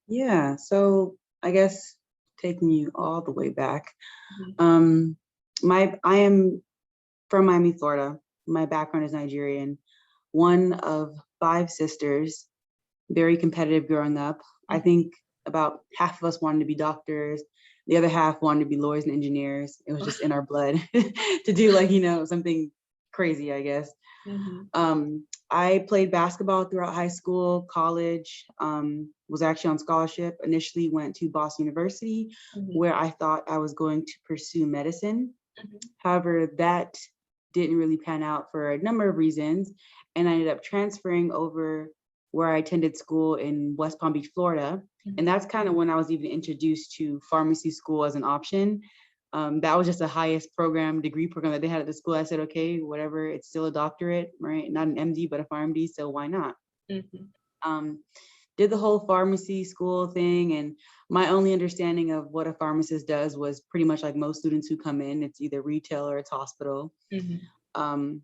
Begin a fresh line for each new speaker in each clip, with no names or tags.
Yeah, so I guess taking you all the way back.
Mhm.
I am from Miami, Florida. My background is Nigerian. One of five sisters, very competitive growing up. I
Mhm.
think about half of us wanted to be doctors. The other half wanted to be lawyers and engineers. It was just in our blood to do like, something crazy, I guess.
Mhm.
I played basketball throughout high school, college, was actually on scholarship, initially went to Boston University,
Mhm.
where I thought I was going to pursue medicine.
Mhm.
However, that didn't really pan out for a number of reasons. And I ended up transferring over where I attended school in West Palm Beach, Florida. And
Mhm.
that's kind of when I was even introduced to pharmacy school as an option. That was just the highest degree program that they had at the school. I said, okay, whatever, it's still a doctorate, right? Not an MD, but a PharmD, so why not?
Mhm.
Um, did the whole pharmacy school thing, and my only understanding of what a pharmacist does was pretty much like most students who come in, it's either retail or it's hospital.
Mhm.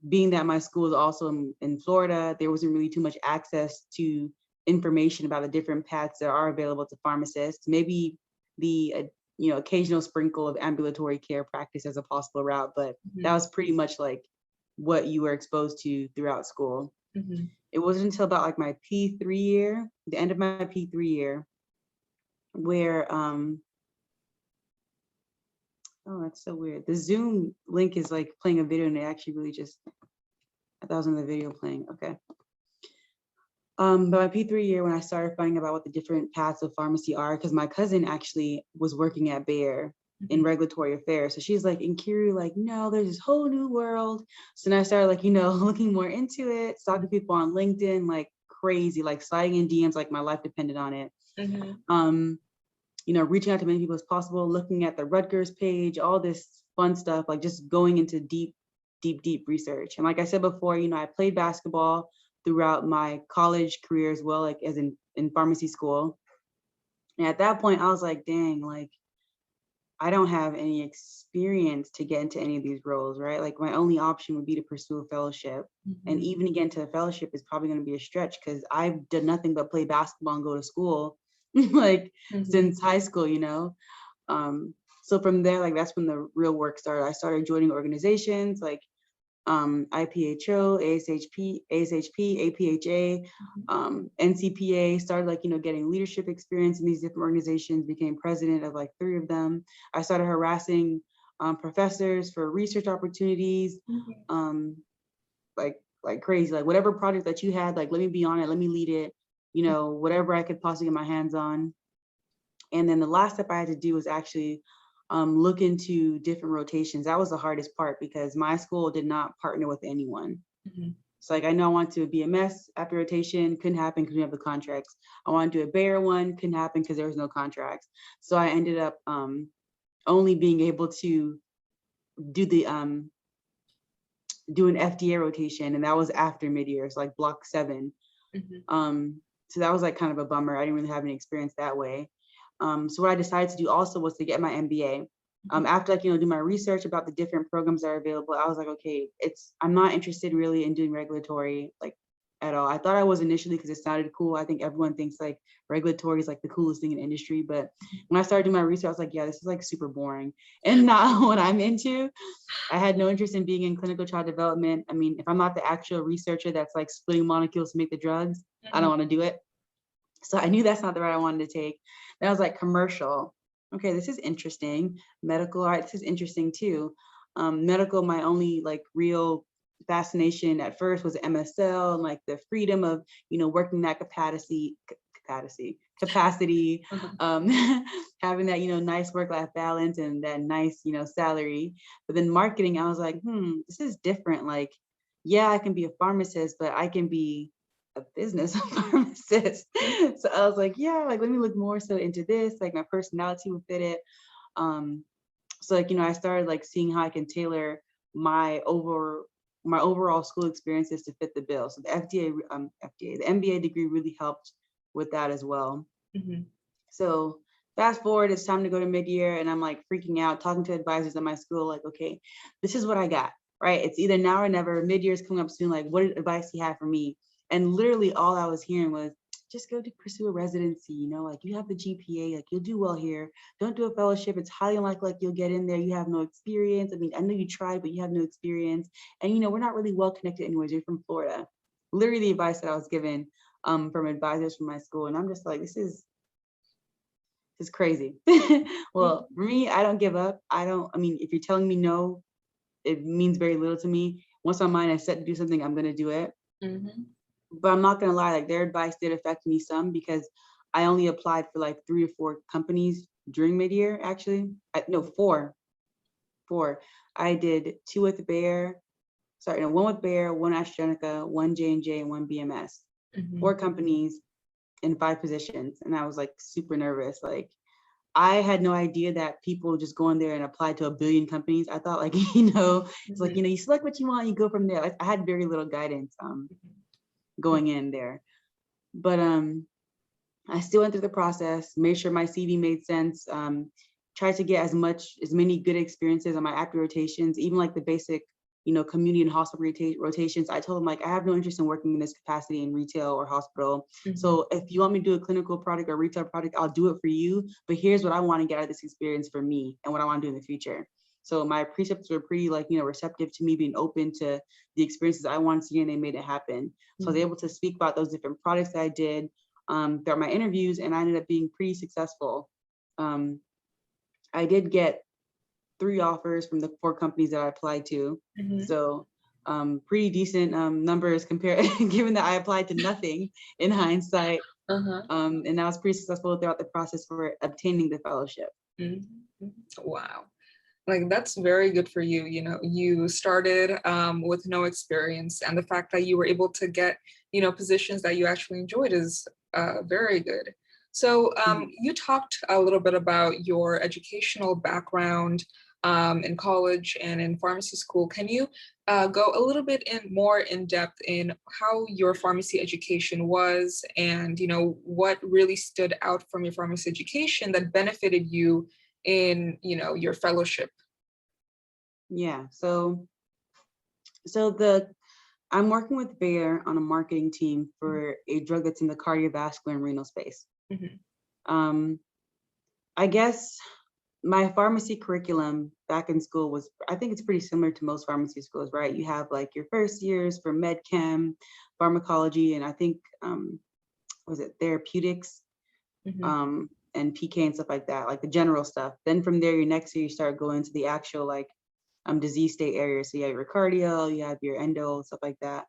Being that my school is also in Florida, there wasn't really too much access to information about the different paths that are available to pharmacists. Maybe the occasional sprinkle of ambulatory care practice as a possible route, but that
Mhm.
was pretty much like what you were exposed to throughout school.
Mhm.
It wasn't until about like my P3 year, the end of my P3 year, where oh, that's so weird. The Zoom link is like playing a video, and it actually really just, I thought it was in the video playing. Okay. But my P3 year, when I started finding about what the different paths of pharmacy are, because my cousin actually was working at Bayer in
Mhm.
regulatory affairs. So she's like, Nkiru, like, no, there's this whole new world. So then I started like, looking more into it, stalking people on LinkedIn, like crazy, like sliding in DMs, like my life depended on it.
Mhm.
Um, reaching out to many people as possible, looking at the Rutgers page, all this fun stuff, like just going into deep, deep, deep research. And like I said before, I played basketball throughout my college career as well, like as in pharmacy school. And at that point, I was like, dang, like I don't have any experience to get into any of these roles, right? Like my only option would be to pursue a fellowship. And
Mhm.
even to get into a fellowship is probably going to be a stretch because I've done nothing but play basketball and go to school like
Mhm.
since high school. Um, so from there, like that's when the real work started. I started joining organizations like IPHO, ASHP, APHA,
Mhm.
NCPA, started like, getting leadership experience in these different organizations, became president of like 3 of them. I started harassing professors for research opportunities,
Mhm.
um, like crazy, like whatever project that you had, like, let me be on it, let me lead it, whatever I could possibly get my hands on. And then the last step I had to do was actually look into different rotations. That was the hardest part because my school did not partner with anyone.
Mhm.
So like I know I wanted to do a BMS after rotation, couldn't happen because we have the contracts. I wanted to do a Bayer one, couldn't happen because there was no contracts. So I ended up only being able to do the do an FDA rotation, and that was after mid-year, so like block 7.
Mhm.
So that was like kind of a bummer. I didn't really have any experience that way. So what I decided to do also was to get my MBA.
Mhm.
After like, do my research about the different programs that are available, I was like, okay, I'm not interested really in doing regulatory like at all. I thought I was initially because it sounded cool. I think everyone thinks like regulatory is like the coolest thing in the industry. But when I started doing my research, I was like, yeah, this is like super boring and not what I'm into. I had no interest in being in clinical trial development. I mean, if I'm not the actual researcher that's like splitting molecules to make the drugs, I don't
Mhm.
want to do it. So I knew that's not the route I wanted to take. Then I was like, commercial. Okay, this is interesting. Medical, all right, this is interesting too. Medical, my only like real fascination at first was MSL and like the freedom of, working that capacity,
Uh-huh.
um, having that, nice work-life balance and that nice, salary. But then marketing, I was like, this is different. Like, yeah, I can be a pharmacist, but I can be a business pharmacist. So I was like, yeah, like let me look more so into this, like my personality would fit it. Um, so like, I started like seeing how I can tailor my overall school experiences to fit the bill. So the the MBA degree really helped with that as well.
Mhm.
So fast forward, it's time to go to mid-year and I'm like freaking out, talking to advisors at my school, like, okay, this is what I got, right? It's either now or never. Mid-year is coming up soon. Like, what advice do you have for me? And literally all I was hearing was, just go to pursue a residency, you know, like you have the GPA, like you'll do well here. Don't do a fellowship. It's highly unlikely like you'll get in there. You have no experience. I mean, I know you tried, but you have no experience. And, you know, we're not really well connected anyways. You're from Florida. Literally the advice that I was given from advisors from my school. And I'm just like, this is crazy. Well, for me, I don't give up. I mean, if you're telling me no, it means very little to me. Once my mind is set to do something, I'm going to do it. But I'm not going to lie, like their advice did affect me some because I only applied for like 3 or 4 companies during mid-year, actually. No, 4. I did 2 with Bayer, 1 with Bayer, 1 AstraZeneca, 1 J&J, and 1 BMS. 4 companies in 5 positions. And I was like super nervous. Like I had no idea that people just go in there and apply to a billion companies. I thought like, you know, it's like, you know, you select what you want, you go from there. I had very little guidance going in there. But I still went through the process, made sure my CV made sense, tried to get as many good experiences on my API rotations, even like the basic, you know, community and hospital rotations. I told them like, I have no interest in working in this capacity in retail or hospital. So if you want me to do a clinical product or retail product, I'll do it for you. But here's what I want to get out of this experience for me and what I want to do in the future. So my precepts were pretty like, you know, receptive to me being open to the experiences I wanted to see, and they made it happen. So I was able to speak about those different products that I did throughout my interviews, and I ended up being pretty successful. I did get 3 offers from the 4 companies that I applied to. So pretty decent numbers compared, given that I applied to nothing in hindsight. And I was pretty successful throughout the process for obtaining the fellowship.
Wow. Like that's very good for you. You know, you started with no experience, and the fact that you were able to get, you know, positions that you actually enjoyed is very good. So you talked a little bit about your educational background in college and in pharmacy school. Can you go a little bit more in depth in how your pharmacy education was, and you know what really stood out from your pharmacy education that benefited you in, you know, your fellowship?
Yeah, so I'm working with Bayer on a marketing team for a drug that's in the cardiovascular and renal space. I guess my pharmacy curriculum back in school was, I think it's pretty similar to most pharmacy schools, right? You have like your first years for med chem, pharmacology, and I think, was it therapeutics, and PK and stuff like that, like the general stuff. Then from there, your next year, you start going into the actual like disease state areas. So you have your cardio, you have your endo, stuff like that.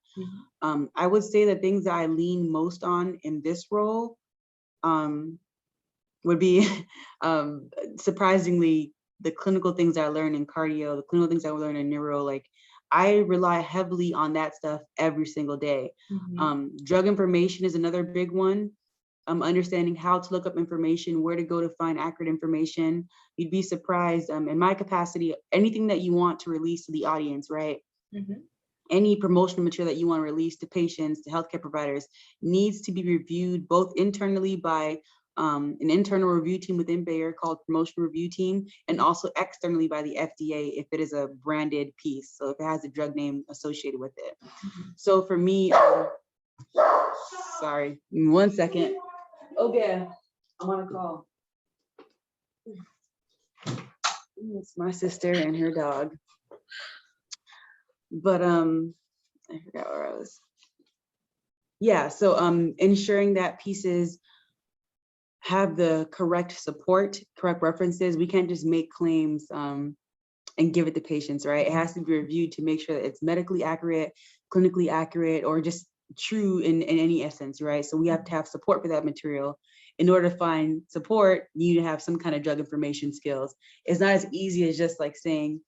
I would say the things that I lean most on in this role would be surprisingly the clinical things I learned in cardio, the clinical things I learned in neuro. Like I rely heavily on that stuff every single day. Drug information is another big one. Understanding how to look up information, where to go to find accurate information. You'd be surprised, in my capacity, anything that you want to release to the audience, right? Any promotional material that you want to release to patients, to healthcare providers, needs to be reviewed both internally by an internal review team within Bayer called Promotion Review Team, and also externally by the FDA if it is a branded piece. So if it has a drug name associated with it. So for me, sorry, 1 second. Okay, I'm on a call. It's my sister and her dog. But I forgot where I was. Yeah, so ensuring that pieces have the correct support, correct references. We can't just make claims and give it to patients, right? It has to be reviewed to make sure that it's medically accurate, clinically accurate, or just true in any essence, right? So we have to have support for that material. In order to find support, you need to have some kind of drug information skills. It's not as easy as just like saying,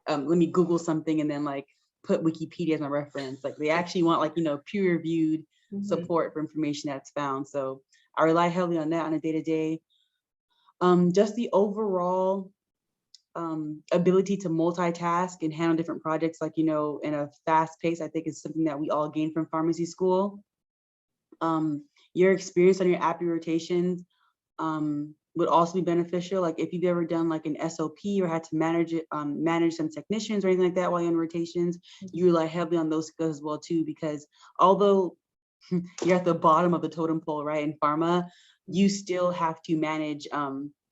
let me Google something and then like put Wikipedia as my reference. Like they actually want like, you know, peer reviewed support for information that's found. So I rely heavily on that on a day-to-day. Just the overall ability to multitask and handle different projects, like, you know, in a fast pace, I think is something that we all gain from pharmacy school. Your experience on your API rotations would also be beneficial. Like if you've ever done like an SOP or had to manage it, manage some technicians or anything like that while you're in rotations, you rely heavily on those skills as well too, because although you're at the bottom of the totem pole, right? In pharma, you still have to manage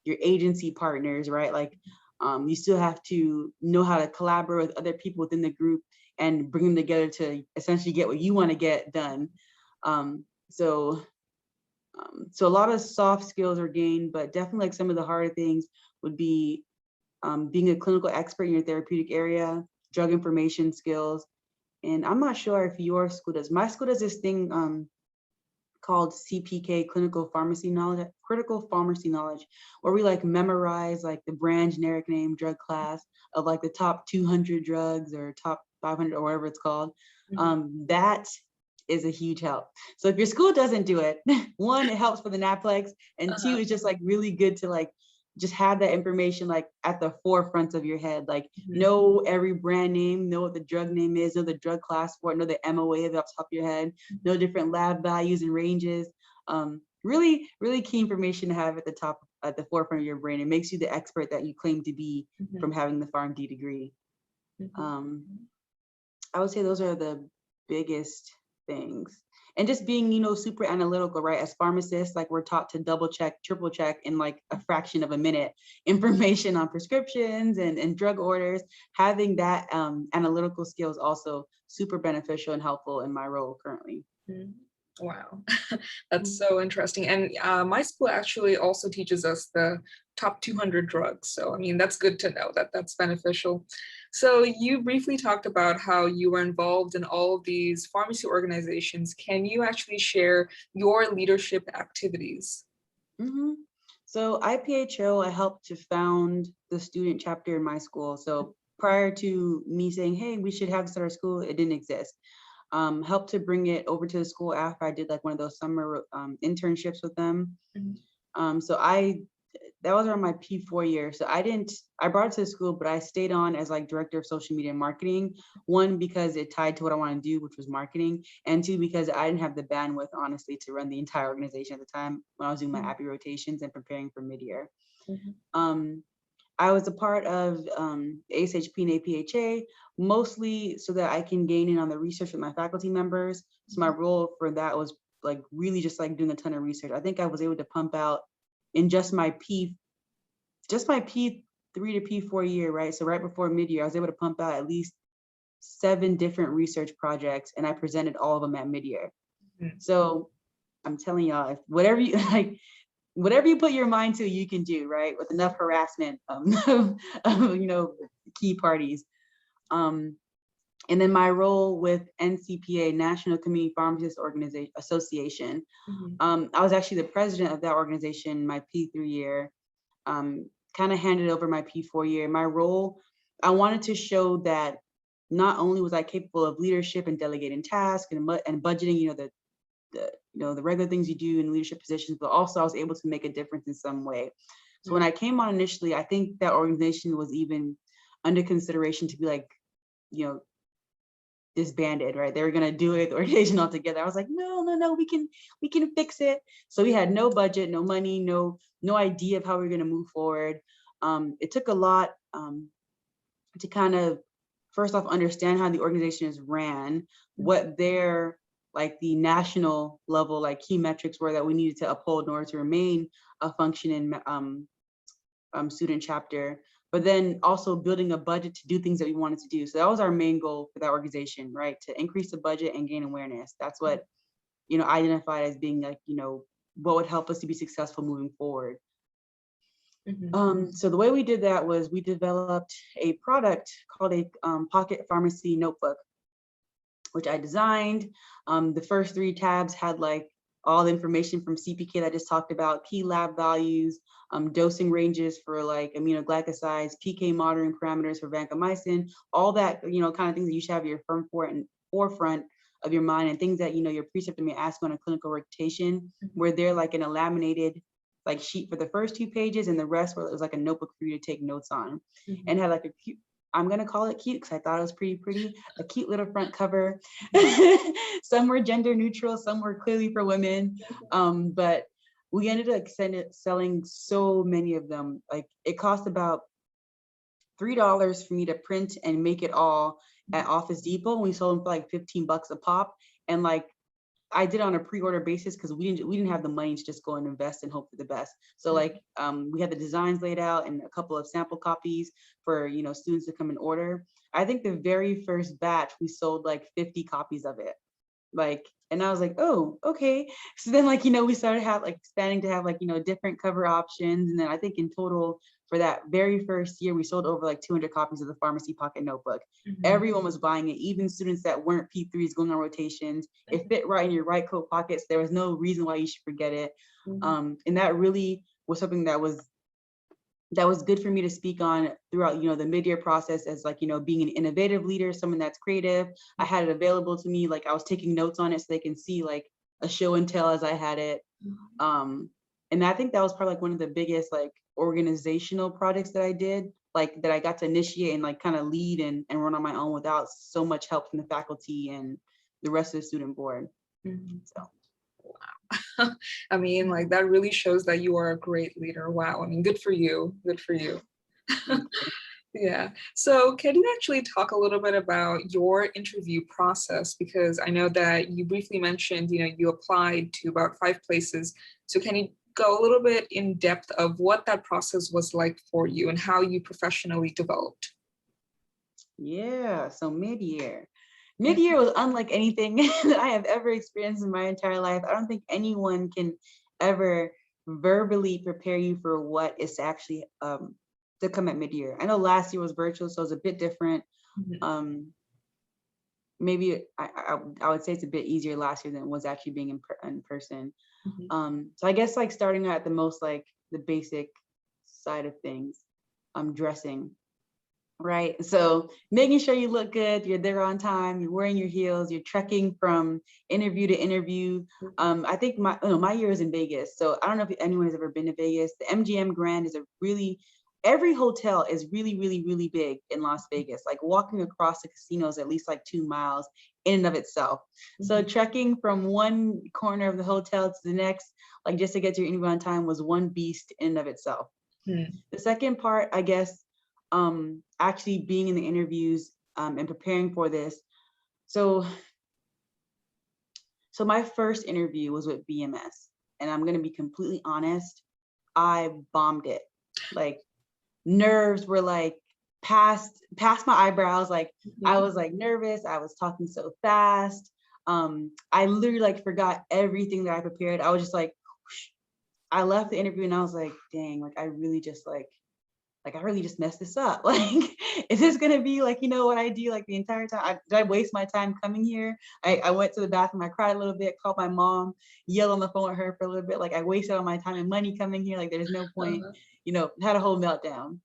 your agency partners, right? Like you still have to know how to collaborate with other people within the group and bring them together to essentially get what you want to get done. Um, so so a lot of soft skills are gained, but definitely like some of the harder things would be being a clinical expert in your therapeutic area, drug information skills. And I'm not sure if your school does. My school does this thing called CPK, critical pharmacy knowledge, where we like memorize like the brand generic name drug class of like the top 200 drugs or top 500 or whatever it's called. That is a huge help. So if your school doesn't do it, one, it helps for the NAPLEX, and two, it's just like really good to like just have that information like at the forefront of your head, like know every brand name, know what the drug name is, know the drug class for it, know the MOA off the top of your head, know different lab values and ranges. Really, really key information to have at the forefront of your brain. It makes you the expert that you claim to be from having the PharmD degree. I would say those are the biggest things. And just being, you know, super analytical, right? As pharmacists, like we're taught to double check, triple check in like a fraction of a minute information on prescriptions and drug orders. Having that analytical skills also super beneficial and helpful in my role currently.
Wow, that's so interesting. And my school actually also teaches us the top 200 drugs. So, I mean, that's good to know that that's beneficial. So you briefly talked about how you were involved in all of these pharmacy organizations. Can you actually share your leadership activities?
So IPHO, I helped to found the student chapter in my school. So prior to me saying, hey, we should have this at our school, it didn't exist. Helped to bring it over to the school after I did like one of those summer internships with them. So that was around my P4 year. So I brought it to the school, but I stayed on as like director of social media and marketing. One, because it tied to what I want to do, which was marketing. And two, because I didn't have the bandwidth, honestly, to run the entire organization at the time when I was doing my API rotations and preparing for mid-year. I was a part of ASHP and APHA, mostly so that I can gain in on the research with my faculty members. So my role for that was like really just like doing a ton of research. I think I was able to pump out in just my P3 to P4 year, right? So right before mid-year, I was able to pump out at least 7 different research projects, and I presented all of them at mid-year. So I'm telling y'all, if whatever you like, whatever you put your mind to, you can do, right? With enough harassment of you know, key parties. And then my role with NCPA, National Community Pharmacists Association, I was actually the president of that organization my P3 year, kind of handed over my P4 year. My role, I wanted to show that not only was I capable of leadership and delegating tasks and budgeting, you know, the regular things you do in leadership positions, but also I was able to make a difference in some way. So when I came on initially, I think that organization was even under consideration to be like, you know, disbanded, right? They were gonna do it, the organization altogether. I was like, no, we can fix it. So we had no budget, no money, no idea of how we were gonna move forward. It took a lot to kind of first off understand how the organization is ran, what their like the national level like key metrics were that we needed to uphold in order to remain a functioning student chapter, but then also building a budget to do things that we wanted to do. So that was our main goal for that organization, right? To increase the budget and gain awareness. That's what, you know, identified as being like, you know, what would help us to be successful moving forward. So the way we did that was we developed a product called a pocket pharmacy notebook, which I designed. The first 3 tabs had like all the information from CPK that I just talked about, key lab values, dosing ranges for like aminoglycosides, PK monitoring parameters for vancomycin, all that, you know, kind of things that you should have your forefront of your mind, and things that, you know, your preceptor may ask on a clinical rotation, where they're like in a laminated like sheet for the first 2 pages, and the rest where it was like a notebook for you to take notes on, and had like a cute, I'm gonna call it cute because I thought it was pretty, a cute little front cover. Some were gender neutral, some were clearly for women, but we ended up selling so many of them. Like it cost about $3 for me to print and make it all at Office Depot. We sold them for like $15 a pop, and like I did on a pre-order basis because we didn't have the money to just go and invest and hope for the best. So like we had the designs laid out and a couple of sample copies for students to come and order. I think the very first batch we sold like 50 copies of it. Like, and I was like, oh, okay. So then like, we started expanding to have different cover options. And then I think in total for that very first year, we sold over like 200 copies of the Pharmacy Pocket Notebook. Everyone was buying it, even students that weren't P3s going on rotations. It fit right in your right coat pockets. There was no reason why you should forget it. And that really was something that was good for me to speak on throughout, the mid-year process as being an innovative leader, someone that's creative. I had it available to me, like I was taking notes on it so they can see like a show and tell as I had it. And I think that was probably like one of the biggest like organizational projects that I did, like that I got to initiate and like kind of lead and run on my own without so much help from the faculty and the rest of the student board. So.
Wow. I mean, like that really shows that you are a great leader. Wow. I mean, good for you. Good for you. Yeah. So can you actually talk a little bit about your interview process? Because I know that you briefly mentioned, you applied to about 5 places. So can you go a little bit in depth of what that process was like for you and how you professionally developed?
Yeah. So mid-year was unlike anything that I have ever experienced in my entire life. I don't think anyone can ever verbally prepare you for what is actually to come at mid-year. I know last year was virtual, so it's a bit different. Maybe I would say it's a bit easier last year than it was actually being in person. So I guess like starting at the most like the basic side of things, dressing. Right. So making sure you look good, you're there on time, you're wearing your heels, you're trekking from interview to interview. I think my year is in Vegas. So I don't know if anyone has ever been to Vegas. The MGM Grand is every hotel is really, really, really big in Las Vegas. Like walking across the casino is at least like 2 miles in and of itself. So trekking from one corner of the hotel to the next, like just to get to your interview on time was one beast in and of itself. The second part, I guess, actually being in the interviews and preparing for this. So my first interview was with BMS, and I'm gonna be completely honest, I bombed it. Like nerves were like past my eyebrows. Like I was like nervous. I was talking so fast. I literally like forgot everything that I prepared. I was just like, whoosh. I left the interview and I was like, dang, like I really just I really just messed this up. Like, is this gonna be like, what I do like the entire time? Did I waste my time coming here? I went to the bathroom, I cried a little bit, called my mom, yelled on the phone with her for a little bit. Like I wasted all my time and money coming here. Like there's no point, had a whole meltdown.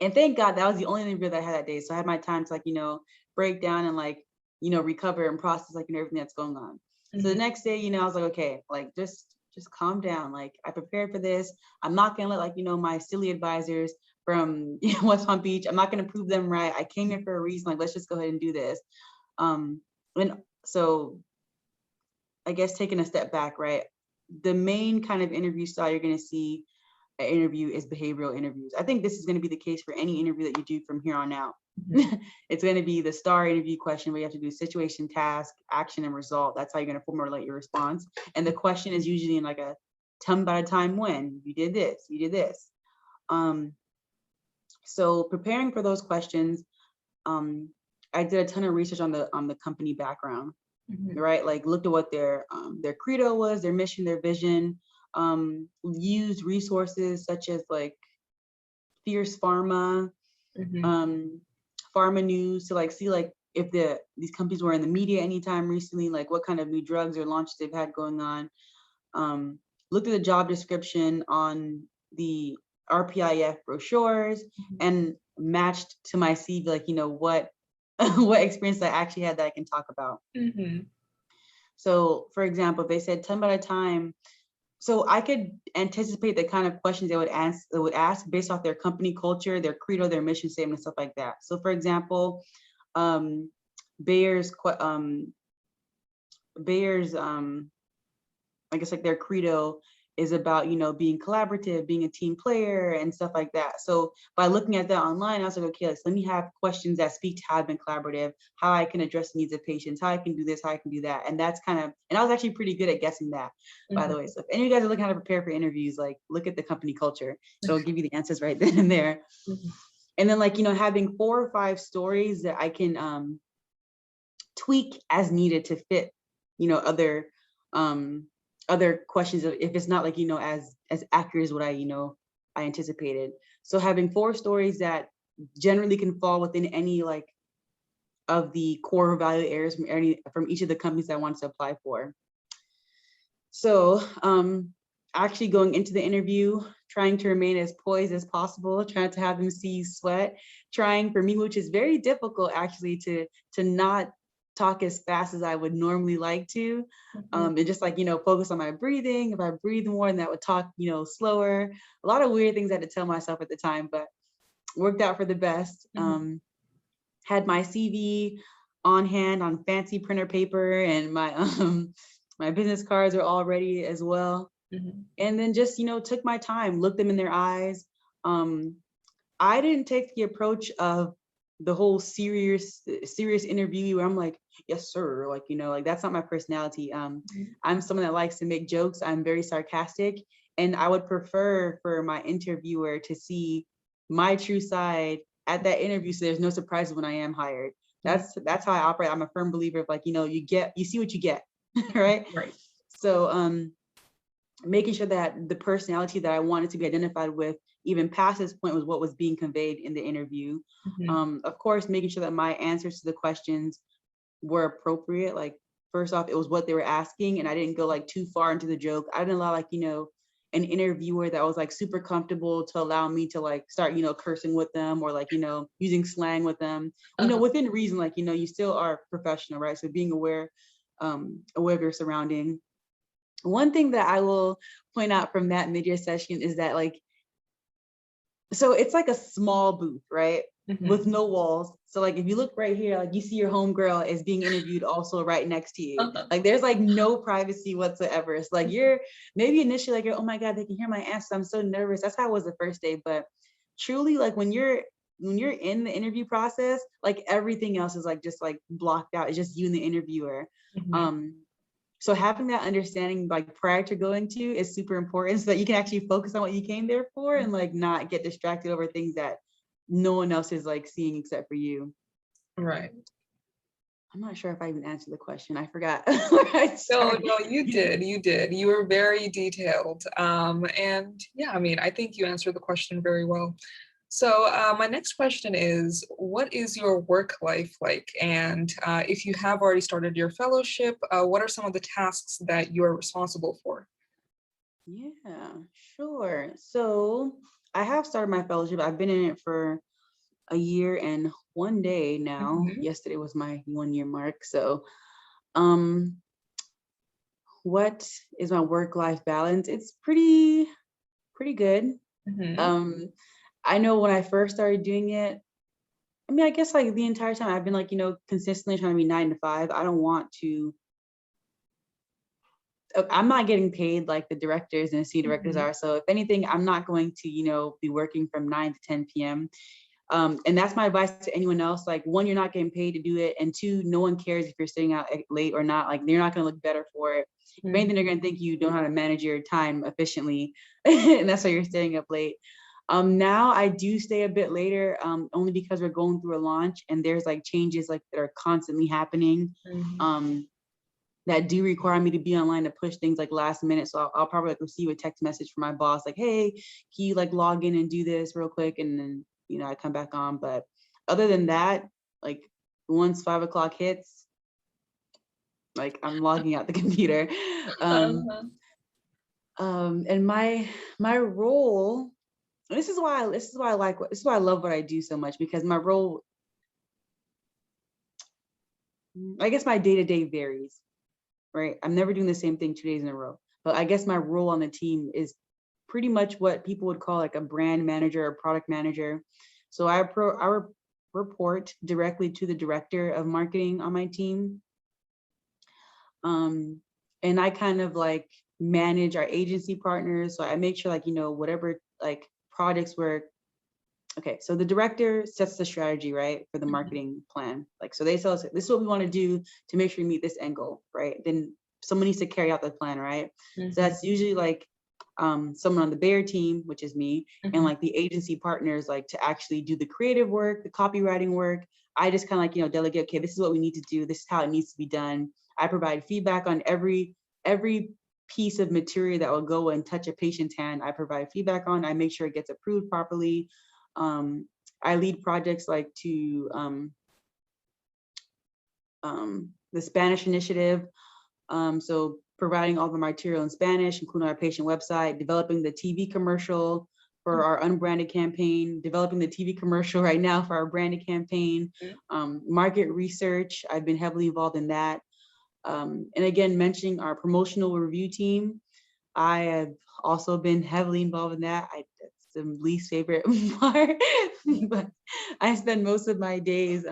And thank God that was the only interview that I had that day. So I had my time to break down and recover and process everything that's going on. So the next day, I was like, okay, like just calm down. Like I prepared for this. I'm not gonna let my silly advisors from West Palm Beach, I'm not gonna prove them right. I came here for a reason. Like, let's just go ahead and do this. And so I guess taking a step back, right? The main kind of interview style you're gonna see an interview is behavioral interviews. I think this is going to be the case for any interview that you do from here on out. It's going to be the STAR interview question where you have to do situation, task, action, and result. That's how you're going to formulate your response. And the question is usually in like a tell me about a time when you did this, you did this. So preparing for those questions, I did a ton of research on the company background, right? Like looked at what their credo was, their mission, their vision. Used resources such as like Fierce Pharma, Pharma News to see if these companies were in the media anytime recently, like what kind of new drugs or launches they've had going on. Looked at the job description on the RPIF brochures and matched to my CV, what what experience I actually had that I can talk about. So for example, if they said 10 at a time, so I could anticipate the kind of questions they would ask based off their company culture, their credo, their mission statement, stuff like that. So for example, Bayer's, I guess their credo is about, being collaborative, being a team player and stuff like that. So by looking at that online, I was like, okay, let me have questions that speak to how I've been collaborative, how I can address the needs of patients, how I can do this, how I can do that. And that's and I was actually pretty good at guessing that, by the way. So if any of you guys are looking how to prepare for interviews, like look at the company culture. It'll give you the answers right then and there. And then having 4 or 5 stories that I can tweak as needed to fit, other other questions if it's not as accurate as what I anticipated. So having 4 stories that generally can fall within any of the core value areas from each of the companies I wanted to apply for. So actually going into the interview, trying to remain as poised as possible, trying to have them see sweat, trying for me, which is very difficult actually, to not talk as fast as I would normally like to. And just focus on my breathing. If I breathe more, then that would talk, slower. A lot of weird things I had to tell myself at the time, but worked out for the best. Had my CV on hand on fancy printer paper, and my my business cards are all ready as well. And then just, took my time, looked them in their eyes. I didn't take the approach of the whole serious interview where I'm like, yes, sir. That's not my personality. I'm someone that likes to make jokes. I'm very sarcastic. And I would prefer for my interviewer to see my true side at that interview, so there's no surprises when I am hired. That's how I operate. I'm a firm believer of you see what you get, right?
Right.
So making sure that the personality that I wanted to be identified with, even past this point, was what was being conveyed in the interview. Of course, making sure that my answers to the questions were appropriate. First off, it was what they were asking, and I didn't go too far into the joke. I didn't allow an interviewer that was super comfortable to allow me to start cursing with them, or using slang with them. Within reason, you still are professional, right? So being aware of your surrounding. One thing that I will point out from that mid-year session is that so it's a small booth, right? With no walls. So if you look right here, you see your homegirl is being interviewed also right next to you. There's no privacy whatsoever. It's you're maybe initially you're, oh my God, they can hear my answers. I'm so nervous. That's how it was the first day. But truly, when you're in the interview process, everything else is just blocked out. It's just you and the interviewer. So having that understanding prior to going to is super important, so that you can actually focus on what you came there for, and not get distracted over things that no one else is seeing except for you.
Right.
I'm not sure if I even answered the question. I forgot.
No, you did. You were very detailed. And yeah, I think you answered the question very well. So my next question is, what is your work life like? And if you have already started your fellowship, what are some of the tasks that you're responsible for?
Yeah, sure. So I have started my fellowship. I've been in it for a year and 1 day now. Yesterday was my 1-year mark. So what is my work-life balance? It's pretty good. I know when I first started doing it, I guess the entire time I've been consistently trying to be 9 to 5. I don't want to. I'm not getting paid like the directors and senior directors are. So if anything, I'm not going to be working from 9 to 10 p.m. And that's my advice to anyone else. 1, you're not getting paid to do it, and 2, no one cares if you're staying out late or not. You're not going to look better for it. If anything, they're going to think you don't know how to manage your time efficiently, and that's why you're staying up late. Now I do stay a bit later, only because we're going through a launch, and there's changes that are constantly happening, that do require me to be online to push things last minute. So I'll probably receive a text message from my boss hey, can you log in and do this real quick, and then I come back on. But other than that, once 5 o'clock hits, I'm logging out the computer. And my role, this is why I love what I do so much, because my role, I guess my day-to-day varies, right? I'm never doing the same thing 2 days in a row. But I guess my role on the team is pretty much what people would call a brand manager or product manager. So I report directly to the director of marketing on my team. And I kind of manage our agency partners. So I make sure like, whatever like projects we're okay, so the director sets the strategy, right, for the
Mhm.
marketing plan. Like, so they tell us this is what we want to do to make sure we meet this end goal, right? Then someone needs to carry out the plan, right? So
Mhm.
that's usually like someone on the Bayer team, which is me, and
Mhm.
like the agency partners, like to actually do the creative work, the copywriting work. I just kind of like, delegate, okay, this is what we need to do. This is how it needs to be done. I provide feedback on every piece of material that will go and touch a patient's hand. I provide feedback on, I make sure it gets approved properly. um, I lead projects like to the Spanish initiative. So providing all the material in Spanish, including our patient website, developing the TV commercial for our unbranded campaign, developing the TV commercial right now for our branded campaign,
Mhm.
market research. I've been heavily involved in that. And again, mentioning our promotional review team, I have also been heavily involved in that. That's the least favorite part, but I spend most of my days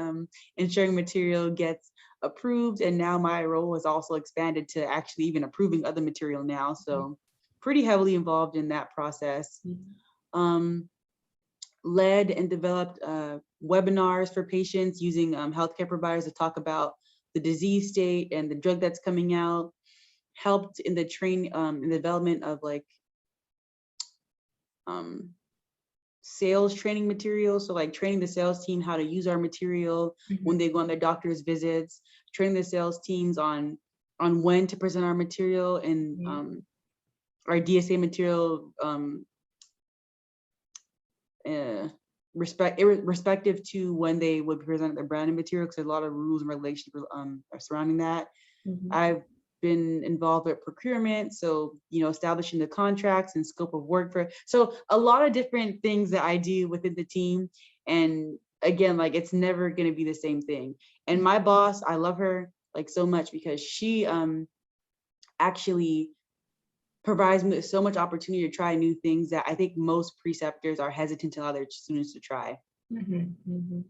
ensuring material gets approved. And now my role has also expanded to actually even approving other material now. So pretty heavily involved in that process.
Mhm.
Um, Led and developed webinars for patients using healthcare providers to talk about the disease state and the drug that's coming out. Helped in the in the development of like um, sales training materials. So like training the sales team how to use our material when
Mhm.
they go on their doctor's visits, training the sales teams on when to present our material and
Mhm.
our DSA material uh, respective to when they would present their branded material, because there's a lot of rules and regulations surrounding that.
Mhm.
I've been involved with procurement, so establishing the contracts and scope of work for. So a lot of different things that I do within the team, and again, like it's never going to be the same thing. And my boss, I love her like so much because she actually provides me so much opportunity to try new things that I think most preceptors are hesitant to allow their students to try.
Mhm.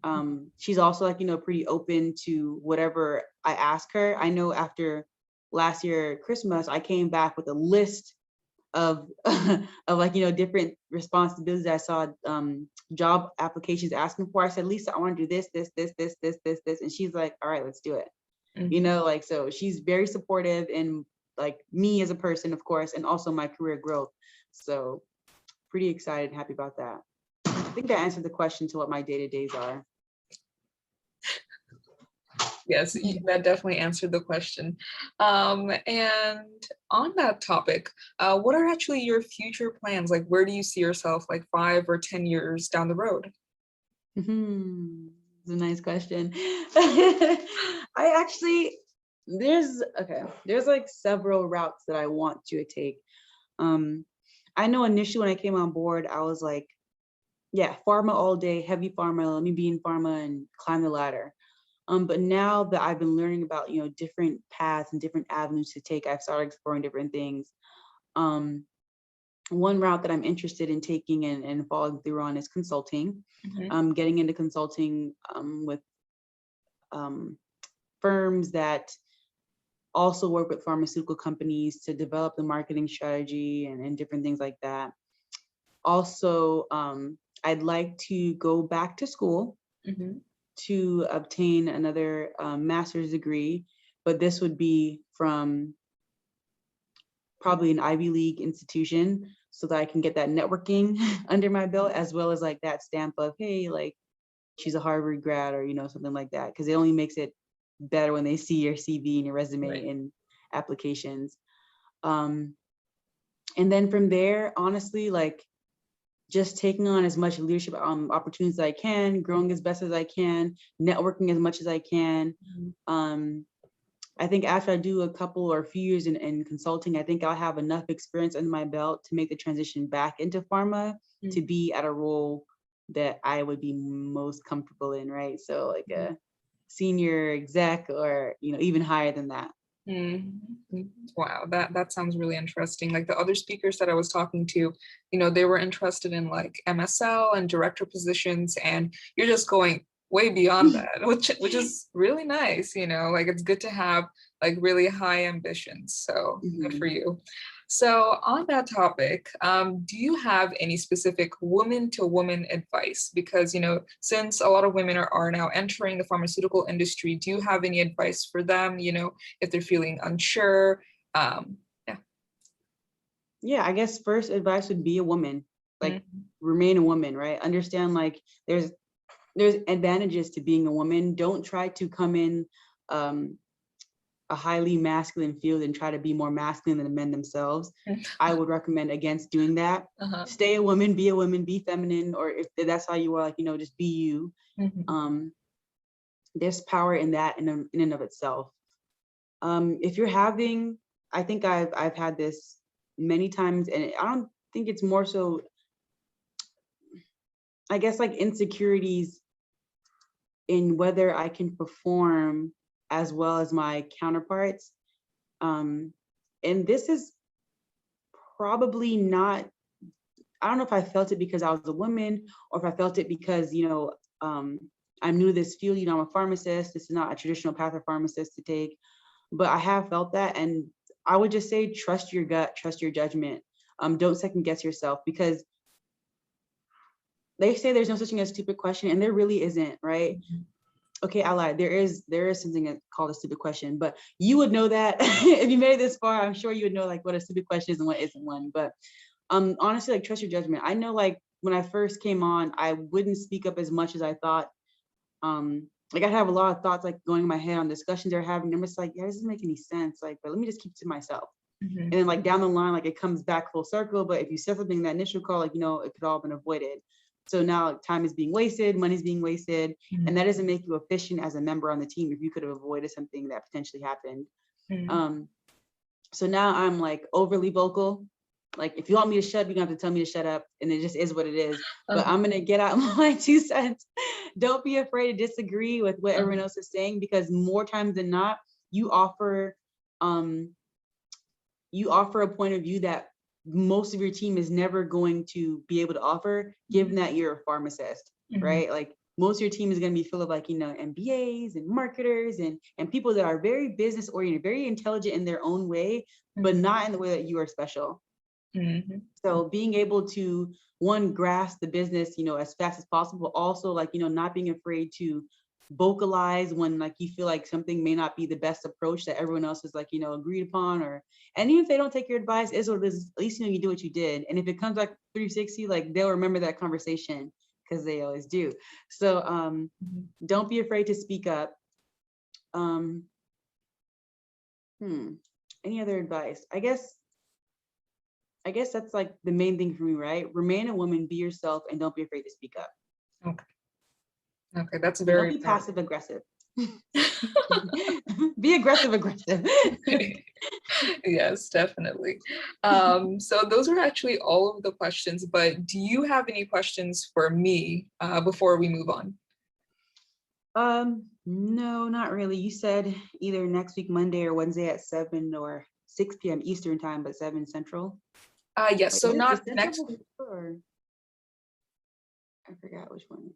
Mhm.
She's also like, pretty open to whatever I ask her. I know after last year Christmas, I came back with a list of of like, different responsibilities I saw job applications asking for. I said, Lisa, I want to do this. And she's like, all right, let's do it.
Mhm.
Like, so she's very supportive in like me as a person, of course, and also my career growth. So pretty excited and happy about that. I think I answered the question to what my day-to-days are.
Yes, that definitely answered the question. And on that topic, what are actually your future plans? Like, where do you see yourself like 5 or 10 years down the road?
It's a nice question. I actually, there's like several routes that I want to take. Um, I know initially when I came on board, I was like, yeah, pharma all day, heavy pharma, let me be in pharma and climb the ladder. But now that I've been learning about, different paths and different avenues to take, I've started exploring different things. Um, One route that I'm interested in taking and following through on is consulting.
Mhm.
Getting into consulting with firms that also work with pharmaceutical companies to develop the marketing strategy and different things like that. Also, I'd like to go back to school
Mhm.
to obtain another master's degree, but this would be from probably an Ivy League institution so that I can get that networking under my belt, as well as like that stamp of, hey, like she's a Harvard grad or, something like that. Cause it only makes it better when they see your CV and your resume
Right.
and applications. Um, and then from there, honestly, like just taking on as much leadership opportunities as I can, growing as best as I can, networking as much as I can.
Mhm.
Um, I think after I do a couple or a few years in consulting, I think I'll have enough experience under my belt to make the transition back into pharma to
Mhm.
be at a role that I would be most comfortable in, right? So like a senior exec or, even higher than that.
Mhm. Wow, that sounds really interesting. Like the other speakers that I was talking to, they were interested in like MSL and director positions, and you're just going way beyond that, which is really nice. Like it's good to have like really high ambitions. So good for
Mhm.
you. So on that topic, do you have any specific woman-to-woman advice? Because, since a lot of women are now entering the pharmaceutical industry, do you have any advice for them, if they're feeling unsure? Yeah.
Yeah, I guess first advice would be a woman, like
Mhm.
remain a woman, right? Understand like there's advantages to being a woman. Don't try to come in um, a highly masculine field and try to be more masculine than the men themselves. I would recommend against doing that.
Uh-huh.
Stay a woman, be feminine, or if that's how you are, like, just be you.
Mhm.
There's power in that in and of itself. If you're having, I think I've had this many times, and I don't think it's more so, I guess, like insecurities in whether I can perform as well as my counterparts. And this is probably not, I don't know if I felt it because I was a woman or if I felt it because, I'm new to this field, I'm a pharmacist. This is not a traditional path for pharmacists to take, but I have felt that. And I would just say, trust your gut, trust your judgment. Don't second guess yourself, because they say there's no such thing as stupid question, and there really isn't, right?
Mhm.
Okay, I lied. There is something called a stupid question, but you would know that if you made it this far. I'm sure you would know like what a stupid question is and what isn't one. But honestly, like, trust your judgment. I know, like, when I first came on, I wouldn't speak up as much as I thought. Like, I have a lot of thoughts like going in my head on discussions they're having. I'm just like, yeah, this doesn't make any sense. Like, but let me just keep it to myself.
Mhm.
And then like down the line, like it comes back full circle. But if you said something in that initial call, like, it could all been avoided. So now, like, time is being wasted, money's being wasted, and that doesn't make you efficient as a member on the team if you could have avoided something that potentially happened.
Mhm.
Um, so now I'm like overly vocal. Like, if you want me to shut up, you're gonna have to tell me to shut up, and it just is what it is. But
Uh-huh.
I'm gonna get out my 2 cents. Don't be afraid to disagree with what everyone
Uh-huh.
else is saying, because more times than not, you offer um you offer a point of view that most of your team is never going to be able to offer, given that you're a pharmacist,
Mhm.
right? Like, most of your team is going to be full of, like, MBAs and marketers and people that are very business oriented, very intelligent in their own way, but
Mhm.
not in the way that you are special.
Mhm.
So being able to, one, grasp the business, as fast as possible, also, like, not being afraid to vocalize when, like, you feel like something may not be the best approach that everyone else is, like, agreed upon, and even if they don't take your advice, is what it is, at least, you do what you did. And if it comes back 360, like, they'll remember that conversation, because they always do. So
Mhm.
don't be afraid to speak up. Um, any other advice? I guess that's like the main thing for me, right? Remain a woman, be yourself, and don't be afraid to speak up.
Okay. Okay, that's
And don't
very
be
valid.
passive aggressive. Be aggressive aggressive.
Yes, definitely. So those are actually all of the questions, but do you have any questions for me before we move on?
No, not really. You said either next week, Monday or Wednesday at 7 or 6 p.m. Eastern time, but 7 Central.
Yes,
Wait,
so
is
not
Central
next.
before? I forgot which one.